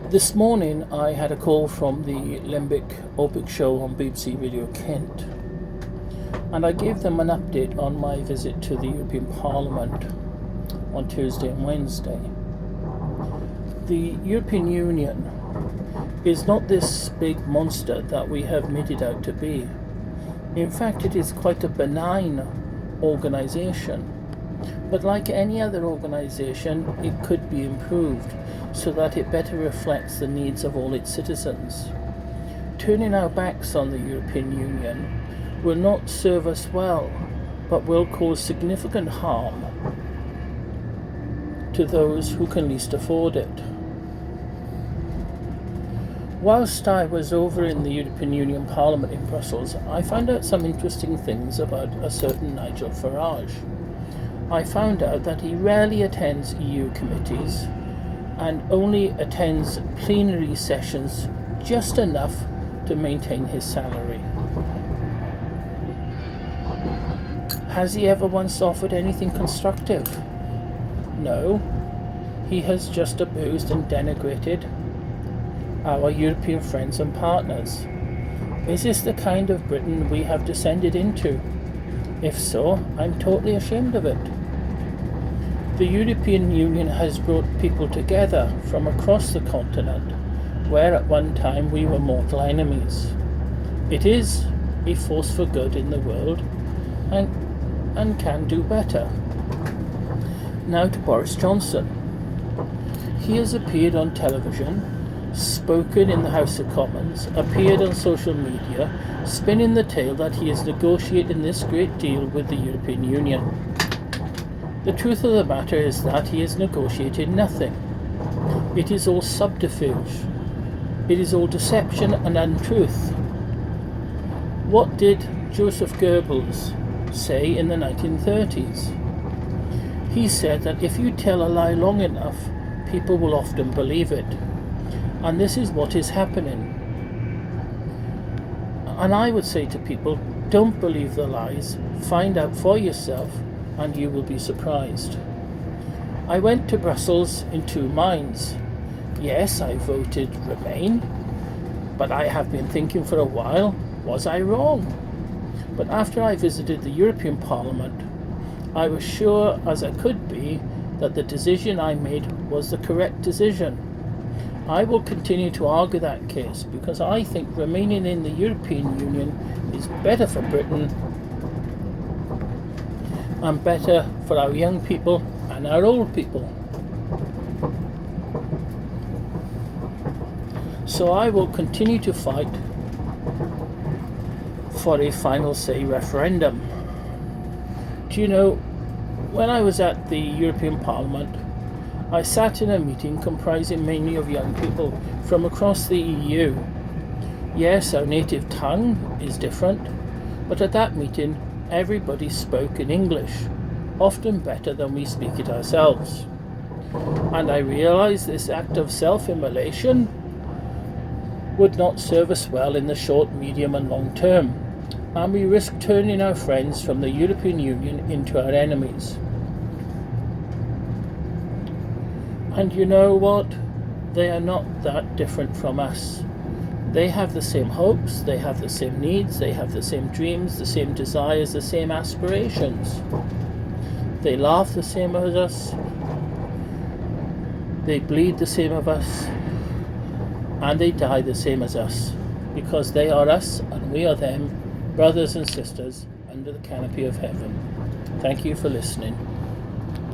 This morning I had a call from the Limbic Opic show on BBC Radio Kent, and I gave them an update on my visit to the European Parliament on Tuesday and Wednesday. The European Union is not this big monster that we have made it out to be. In fact, it is quite a benign organisation. But like any other organisation, it could be improved so that it better reflects the needs of all its citizens. Turning our backs on the European Union will not serve us well, but will cause significant harm to those who can least afford it. Whilst I was over in the European Union Parliament in Brussels, I found out some interesting things about a certain Nigel Farage. I found out that he rarely attends EU committees and only attends plenary sessions just enough to maintain his salary. Has he ever once offered anything constructive? No. He has just abused and denigrated our European friends and partners. Is this the kind of Britain we have descended into? If so, I'm totally ashamed of it. The European Union has brought people together from across the continent, where at one time we were mortal enemies. It is a force for good in the world and can do better. Now to Boris Johnson. He has appeared on television, spoken in the House of Commons, appeared on social media, spinning the tale that he is negotiating this great deal with the European Union. The truth of the matter is that he has negotiated nothing. It is all subterfuge. It is all deception and untruth. What did Joseph Goebbels say in the 1930s? He said that if you tell a lie long enough, people will often believe it. And this is what is happening. And I would say to people, don't believe the lies, find out for yourself, and you will be surprised. I went to Brussels in two minds. Yes, I voted Remain, but I have been thinking for a while, was I wrong? But after I visited the European Parliament, I was sure as I could be that the decision I made was the correct decision. I will continue to argue that case because I think remaining in the European Union is better for Britain and better for our young people and our old people. So I will continue to fight for a final say referendum. Do you know, when I was at the European Parliament, I sat in a meeting comprising mainly of young people from across the EU. Yes, our native tongue is different, but at that meeting everybody spoke in English, often better than we speak it ourselves. And I realised this act of self-immolation would not serve us well in the short, medium and long term, and we risk turning our friends from the European Union into our enemies. And you know what? They are not that different from us. They have the same hopes, they have the same needs, they have the same dreams, the same desires, the same aspirations. They laugh the same as us, they bleed the same as us, and they die the same as us, because they are us and we are them, brothers and sisters under the canopy of heaven. Thank you for listening.